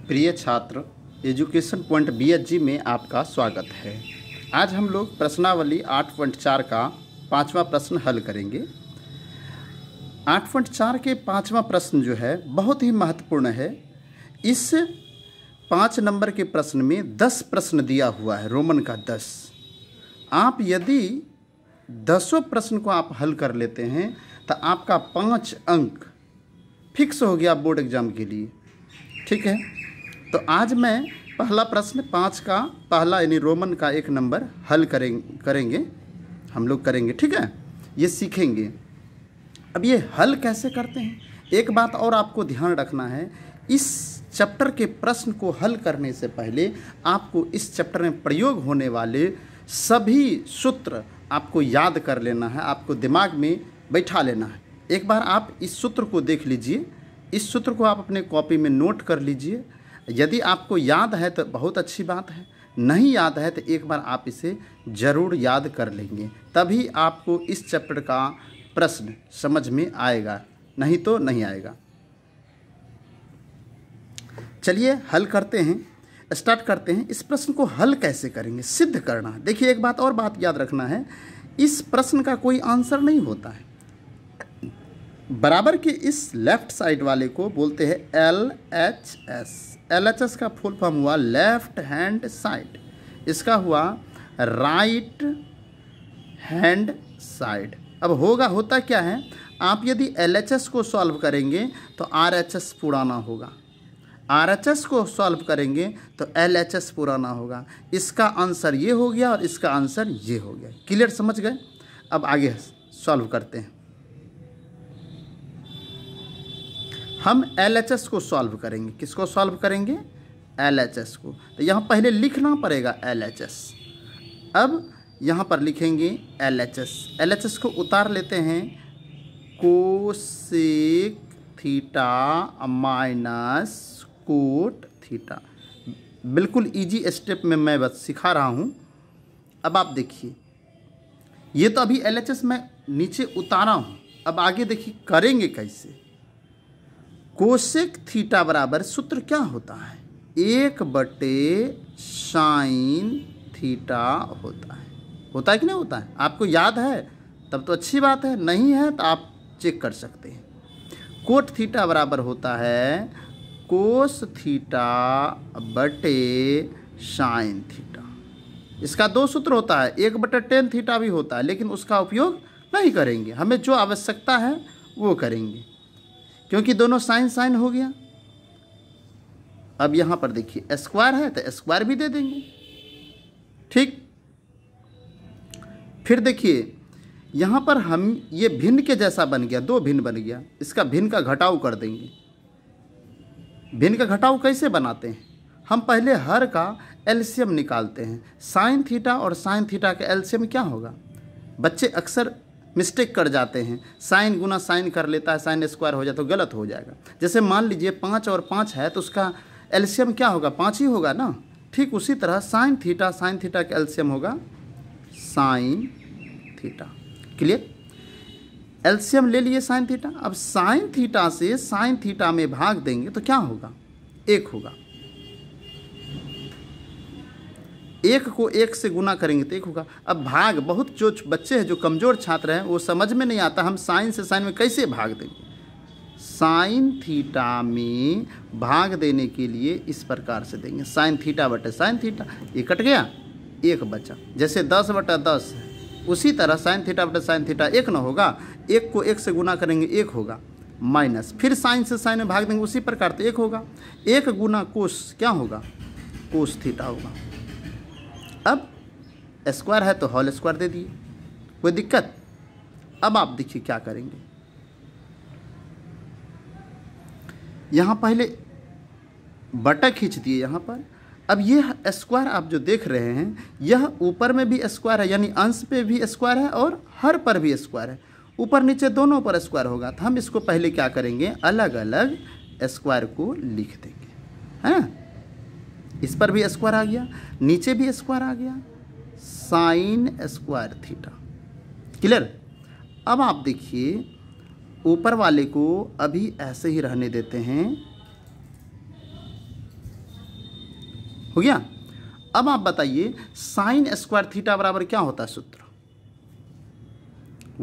प्रिय छात्र, education point BHG में आपका स्वागत है। आज हम लोग प्रश्नावली 8.4 का 5वां प्रश्न हल करेंगे। 8.4 के 5वां प्रश्न जो है बहुत ही महत्वपूर्ण है। इस 5 नंबर के प्रश्न में 10 प्रश्न दिया हुआ है, रोमन का 10। आप यदि 10 प्रश्न को आप हल कर लेते हैं तो आपका 5 अंक फिक्स हो गया बोर्ड एग्जाम के लिए। ठीक है, तो आज मैं पहला प्रश्न 5 का पहला यानी रोमन का 1 नंबर हल करेंगे हम लोग करेंगे। ठीक है, ये सीखेंगे। अब ये हल कैसे करते हैं, एक बात और आपको ध्यान रखना है। इस चैप्टर के प्रश्न को हल करने से पहले आपको इस चैप्टर में प्रयोग होने वाले सभी सूत्र आपको याद कर लेना है, आपको दिमाग में बैठा लेना है। एक बार आप इस सूत्र को देख लीजिए, इस सूत्र को आप अपने कॉपी में नोट कर लीजिए। यदि आपको याद है तो बहुत अच्छी बात है, नहीं याद है तो एक बार आप इसे ज़रूर याद कर लेंगे, तभी आपको इस चैप्टर का प्रश्न समझ में आएगा, नहीं तो नहीं आएगा। चलिए हल करते हैं, स्टार्ट करते हैं। इस प्रश्न को हल कैसे करेंगे, सिद्ध करना। देखिए एक बात और बात याद रखना है, इस प्रश्न का कोई आंसर नहीं होता है। बराबर के इस लेफ्ट साइड वाले को बोलते हैं LHS। LHS का फुल फॉर्म हुआ लेफ्ट हैंड साइड, इसका हुआ राइट हैंड साइड। अब होता क्या है, आप यदि LHS को सॉल्व करेंगे तो RHS पुराना होगा, RHS को सॉल्व करेंगे तो LHS पुराना होगा। इसका आंसर ये हो गया और इसका आंसर ये हो गया। क्लियर, समझ गए? अब आगे सॉल्व करते हैं। हम LHS को सॉल्व करेंगे। किसको सॉल्व करेंगे? LHS को। तो यहाँ पहले लिखना पड़ेगा LHS। अब यहाँ पर लिखेंगे LHS। LHS को उतार लेते हैं, cosec theta minus cot theta. बिल्कुल इजी स्टेप में मैं बस सिखा रहा हूँ। अब आप देखिए, ये तो अभी LHS मैं नीचे उतारा हूँ। अब आगे देखिए करेंगे कैसे। कोसेक थीटा बराबर सूत्र क्या होता है, 1/sin थीटा होता है। होता है कि नहीं होता है? आपको याद है तब तो अच्छी बात है, नहीं है तो आप चेक कर सकते हैं। कोट थीटा बराबर होता है कोस थीटा बटे साइन थीटा। इसका 2 सूत्र होता है, 1/tan थीटा भी होता है, लेकिन उसका उपयोग नहीं करेंगे। हमें जो आवश्यकता है वो करेंगे, क्योंकि दोनों साइन हो गया। अब यहाँ पर देखिए स्क्वायर है तो स्क्वायर भी दे देंगे। ठीक, फिर देखिए यहाँ पर हम ये भिन्न के जैसा बन गया, 2 भिन्न बन गया। इसका भिन्न का घटाव कर देंगे। भिन्न का घटाव कैसे बनाते हैं, हम पहले हर का एलसीएम निकालते हैं। साइन थीटा और साइन थीटा का एलसीएम क्या होगा? बच्चे अक्सर मिस्टेक कर जाते हैं, साइन गुना साइन कर लेता है, साइन स्क्वायर हो जाए तो गलत हो जाएगा। जैसे मान लीजिए 5 और 5 है तो उसका एलसीएम क्या होगा? 5 ही होगा ना। ठीक उसी तरह साइन थीटा का एलसीएम होगा साइन थीटा। क्लियर, एलसीएम ले लिए साइन थीटा। अब साइन थीटा से साइन थीटा में भाग देंगे तो क्या होगा? 1 होगा। 1 को 1 से गुना करेंगे तो 1 होगा। अब भाग, बहुत जो बच्चे हैं जो कमज़ोर छात्र हैं वो समझ में नहीं आता हम साइन से साइन में कैसे भाग देंगे। साइन थीटा में भाग देने के लिए इस प्रकार से देंगे, साइन थीटा बटे साइन थीटा। ये कट गया, 1 बचा। जैसे 10/10 है, उसी तरह साइन थीटा बटे साइन थीटा 1 ना होगा, 1 को 1 से गुना करेंगे 1 होगा, माइनस फिर साइन से साइन में भाग देंगे उसी प्रकार तो 1 होगा। 1 गुना कोस क्या होगा? कोस थीटा होगा। अब स्क्वायर है तो होल स्क्वायर दे दिए, कोई दिक्कत? अब आप देखिए क्या करेंगे, यहाँ पहले बटा खींच दिए यहाँ पर। अब यह स्क्वायर आप जो देख रहे हैं यह ऊपर में भी स्क्वायर है, यानी अंश पे भी स्क्वायर है और हर पर भी स्क्वायर है। ऊपर नीचे दोनों पर स्क्वायर होगा, तो हम इसको पहले क्या करेंगे, अलग अलग स्क्वायर को लिख देंगे, है ना। इस पर भी स्क्वायर आ गया, नीचे भी स्क्वायर आ गया, साइन स्क्वायर थीटा। क्लियर। अब आप देखिए ऊपर वाले को अभी ऐसे ही रहने देते हैं, हो गया। अब आप बताइए साइन स्क्वायर थीटा बराबर क्या होता है सूत्र?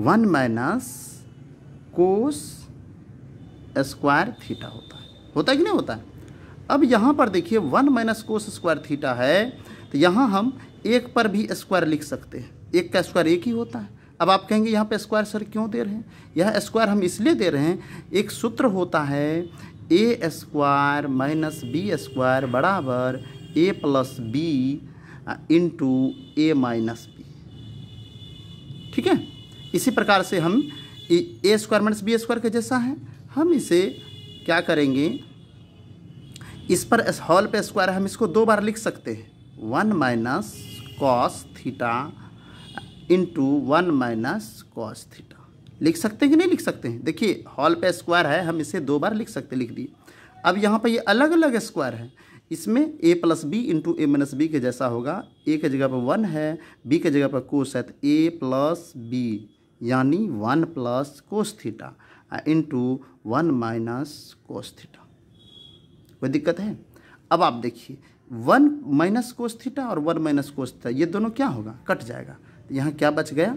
1 माइनस कोस स्क्वायर थीटा होता है कि नहीं होता है? अब यहाँ पर देखिए 1 माइनस कोस स्क्वायर थीटा है, तो यहाँ हम एक पर भी स्क्वायर लिख सकते हैं, एक का स्क्वायर एक ही होता है। अब आप कहेंगे यहाँ पे स्क्वायर सर क्यों दे रहे हैं? यह स्क्वायर हम इसलिए दे रहे हैं, एक सूत्र होता है ए स्क्वायर माइनस बी स्क्वायर बराबर ए प्लस बी इंटू ए माइनस बी। ठीक है, इसी प्रकार से हम ए स्क्वायर माइनस बी स्क्वायर के जैसा है, हम इसे क्या करेंगे, इस पर हॉल पे स्क्वायर है, हम इसको 2 बार लिख सकते हैं, 1 minus cos theta into 1 minus cos theta. लिख सकते हैं कि नहीं लिख सकते हैं? देखिए हॉल पे स्क्वायर है, हम इसे 2 बार लिख सकते, लिख दिए। अब यहाँ पर ये अलग अलग स्क्वायर है, इसमें ए प्लस बी इंटू ए माइनस बी के जैसा होगा। ए के जगह पर 1 है, बी के जगह पर कोस है, तो ए प्लस बी यानी 1 plus cos theta into 1 minus cos theta. कोई दिक्कत है? अब आप देखिए 1 माइनस कोस थीटा और 1 माइनस कोस थीटा ये दोनों क्या होगा, कट जाएगा। तो यहाँ क्या बच गया,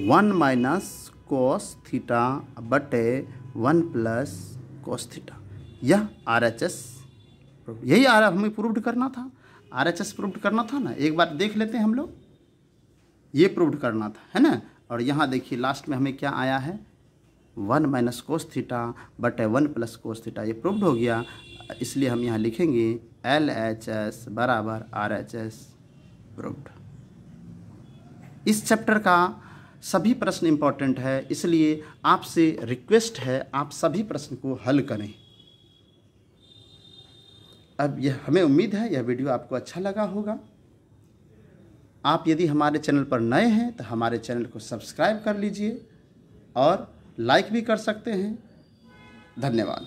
1 माइनस कोस थीटा बटे 1 प्लस कोस थीटा। यह RHS, यही हमें प्रूव्ड करना था, RHS प्रूव्ड करना था ना। एक बार देख लेते हैं हम लोग, ये प्रूव्ड करना था, है ना। और यहाँ देखिए लास्ट में हमें क्या आया है, 1 माइनस कोस थीटा बटे 1 प्लस कोस थीटा, ये प्रूव्ड हो गया। इसलिए हम यहाँ लिखेंगे LHS बराबर RHS प्रूव्ड। इस चैप्टर का सभी प्रश्न इम्पॉर्टेंट है, इसलिए आपसे रिक्वेस्ट है आप सभी प्रश्न को हल करें। अब यह हमें उम्मीद है यह वीडियो आपको अच्छा लगा होगा। आप यदि हमारे चैनल पर नए हैं तो हमारे चैनल को सब्सक्राइब कर लीजिए और लाइक भी कर सकते हैं। धन्यवाद।